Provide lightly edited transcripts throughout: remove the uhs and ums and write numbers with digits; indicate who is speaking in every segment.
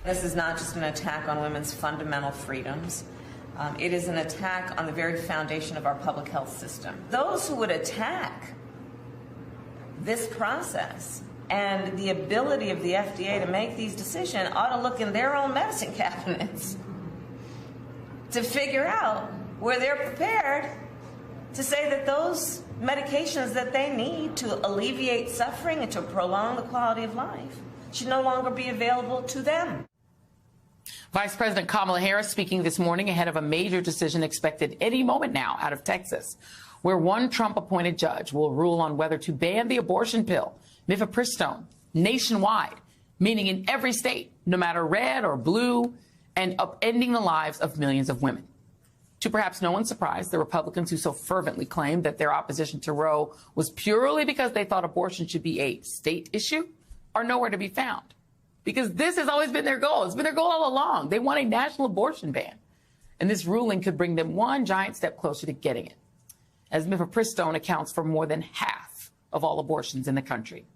Speaker 1: This is not just an attack on women's fundamental freedoms. It is an attack on the very foundation of our public health system. Those who would attack this process and the ability of the FDA to make these decisions ought to look in their own medicine cabinets to figure out where they're prepared to say that those medications that they need to alleviate suffering and to prolong the quality of life should no longer be available to them.
Speaker 2: Vice President Kamala Harris speaking this morning ahead of a major decision expected any moment now out of Texas, where one Trump-appointed judge will rule on whether to ban the abortion pill, mifepristone, nationwide, meaning in every state, no matter red or blue, and upending the lives of millions of women. To perhaps no one's surprise, the Republicans who so fervently claimed that their opposition to Roe was purely because they thought abortion should be a state issue are nowhere to be found. Because this has always been their goal. It's been their goal all along. They want a national abortion ban. And this ruling could bring them one giant step closer to getting it, as mifepristone accounts for more than half of all abortions in the country.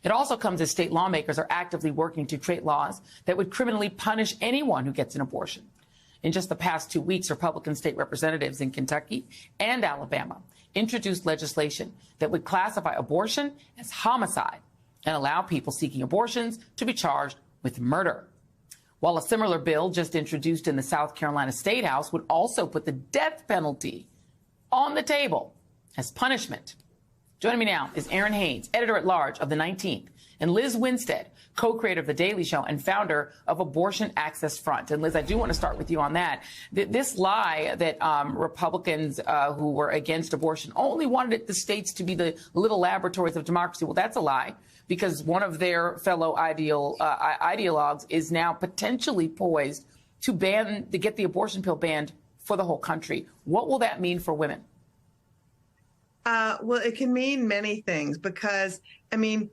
Speaker 2: It also comes as state lawmakers are actively working to create laws that would criminally punish anyone who gets an abortion. In just the past 2 weeks, Republican state representatives in Kentucky and Alabama introduced legislation that would classify abortion as homicide and allow people seeking abortions to be charged with murder. While a similar bill just introduced in the South Carolina State House would also put the death penalty on the table as punishment. Joining me now is Aaron Haynes, editor-at-large of The 19th, and Liz Winstead, co-creator of The Daily Show and founder of Abortion Access Front. And Liz, I do want to start with you on that. This lie that Republicans who were against abortion only wanted the states to be the little laboratories of democracy. Well, that's a lie, because one of their fellow ideologues is now potentially poised to get the abortion pill banned for the whole country. What will that mean for women?
Speaker 3: Well, it can mean many things because, I mean,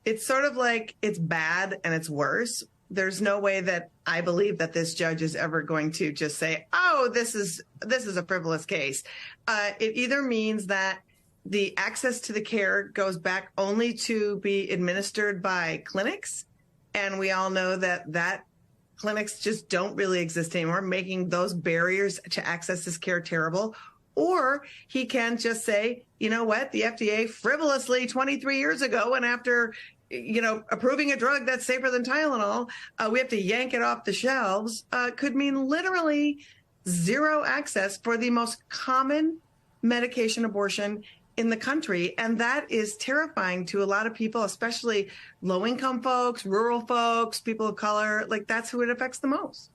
Speaker 3: it's sort of like it's bad and it's worse. There's no way that I believe that this judge is ever going to just say, oh, this is a frivolous case. It either means that the access to the care goes back only to be administered by clinics. And we all know that clinics just don't really exist anymore, making those barriers to access this care terrible. Or he can just say, you know what, the FDA frivolously 23 years ago, and after, approving a drug that's safer than Tylenol, we have to yank it off the shelves, could mean literally zero access for the most common medication abortion in the country. And that is terrifying to a lot of people, especially low-income folks, rural folks, people of color. Like, that's who it affects the most.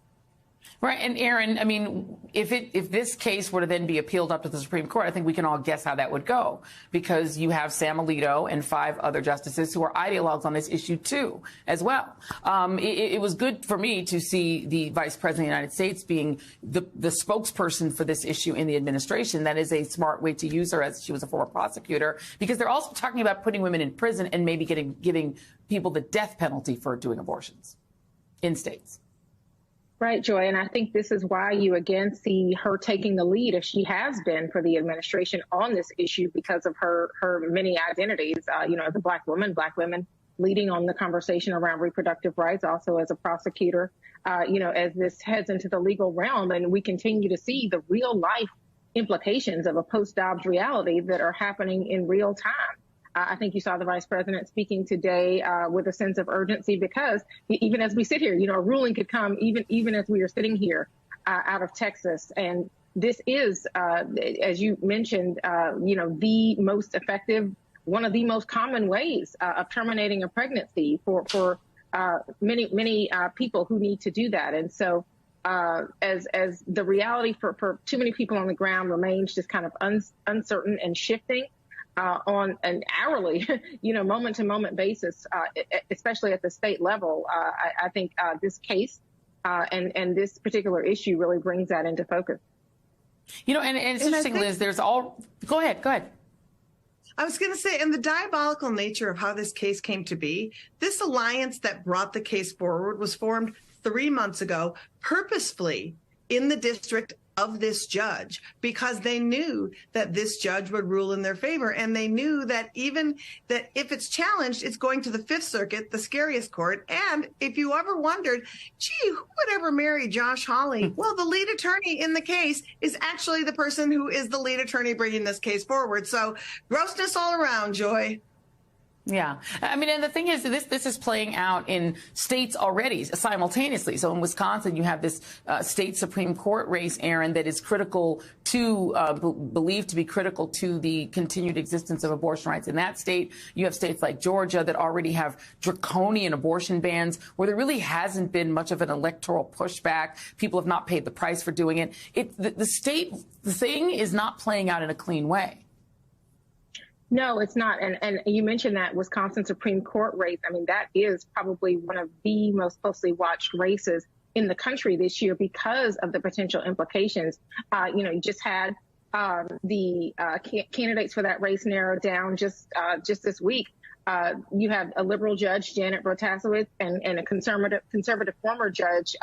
Speaker 2: Right. And Aaron, I mean, if this case were to then be appealed up to the Supreme Court, I think we can all guess how that would go, because you have Sam Alito and 5 other justices who are ideologues on this issue, too, as well. It was good for me to see the Vice President of the United States being the spokesperson for this issue in the administration. That is a smart way to use her, as she was a former prosecutor, because they're also talking about putting women in prison and maybe giving people the death penalty for doing abortions in states.
Speaker 4: Right, Joy. And I think this is why you again see her taking the lead, as she has been for the administration on this issue, because of her many identities, as a Black woman, Black women leading on the conversation around reproductive rights, also as a prosecutor, as this heads into the legal realm. And we continue to see the real life implications of a post-Dobbs reality that are happening in real time. I think you saw the vice president speaking today with a sense of urgency, because even as we sit here, a ruling could come even as we are sitting here out of Texas. And this is, as you mentioned, the most effective, one of the most common ways of terminating a pregnancy for many people who need to do that. And so as the reality for too many people on the ground remains just kind of uncertain and shifting, on an hourly, moment to moment basis, especially at the state level. I think this case and this particular issue really brings that into focus.
Speaker 2: And it's interesting, Liz, go ahead.
Speaker 3: I was going to say, and the diabolical nature of how this case came to be, this alliance that brought the case forward was formed 3 months ago, purposefully in the district of this judge because they knew that this judge would rule in their favor. And they knew that even that if it's challenged, it's going to the Fifth Circuit, the scariest court. And if you ever wondered, gee, who would ever marry Josh Hawley? Well, the lead attorney in the case is actually the person who is the lead attorney bringing this case forward. So grossness all around, Joy.
Speaker 2: Yeah. I mean, and the thing is, this is playing out in states already simultaneously. So in Wisconsin, you have this state Supreme Court race, Aaron, that is critical to, believed to be critical to the continued existence of abortion rights. In that state, you have states like Georgia that already have draconian abortion bans where there really hasn't been much of an electoral pushback. People have not paid the price for doing it. The thing is not playing out in a clean way.
Speaker 4: No, it's not. And you mentioned that Wisconsin Supreme Court race. I mean, that is probably one of the most closely watched races in the country this year because of the potential implications. You just had the candidates for that race narrowed down just this week. You have a liberal judge, Janet Protasewicz, and a conservative former judge,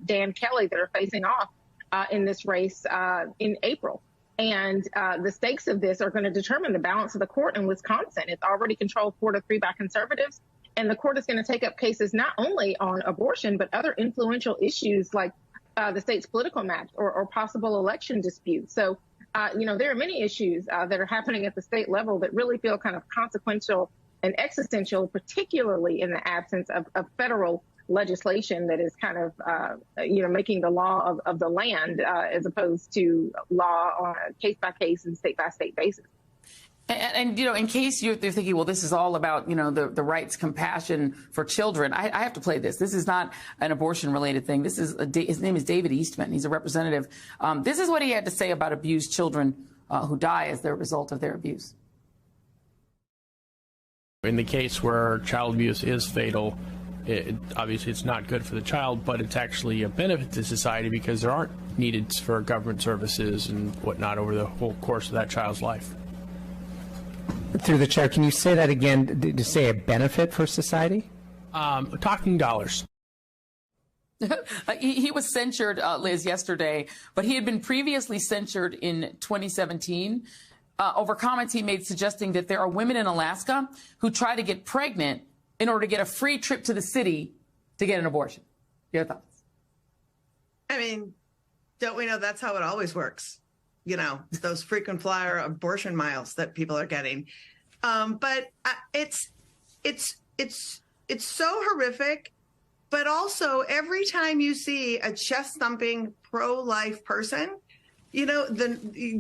Speaker 4: Dan Kelly, that are facing off in this race in April. And the stakes of this are going to determine the balance of the court in Wisconsin. It's already controlled 4-3 by conservatives. And the court is going to take up cases not only on abortion, but other influential issues like the state's political maps or possible election disputes. So, there are many issues that are happening at the state level that really feel kind of consequential and existential, particularly in the absence of federal legislation that is kind of, making the law of the land as opposed to law on a case-by-case and state-by-state basis.
Speaker 2: And in case you're thinking, well, this is all about, the rights, compassion for children, I have to play this. This is not an abortion-related thing. This is his name is David Eastman. He's a representative. This is what he had to say about abused children who die as the result of their abuse.
Speaker 5: In the case where child abuse is fatal, obviously it's not good for the child, but it's actually a benefit to society because there aren't needed for government services and whatnot over the whole course of that child's life.
Speaker 6: Through the chair, can you say that again? Did you say a benefit for society?
Speaker 5: Talking dollars.
Speaker 2: He was censured, Liz, yesterday, but he had been previously censured in 2017 over comments he made suggesting that there are women in Alaska who try to get pregnant in order to get a free trip to the city to get an abortion. Your thoughts? I
Speaker 3: mean, don't we know that's how it always works? Those frequent flyer abortion miles that people are getting. But it's so horrific. But also, every time you see a chest-thumping pro-life person, you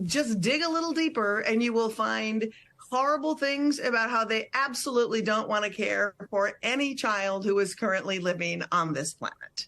Speaker 3: just dig a little deeper and you will find horrible things about how they absolutely don't want to care for any child who is currently living on this planet.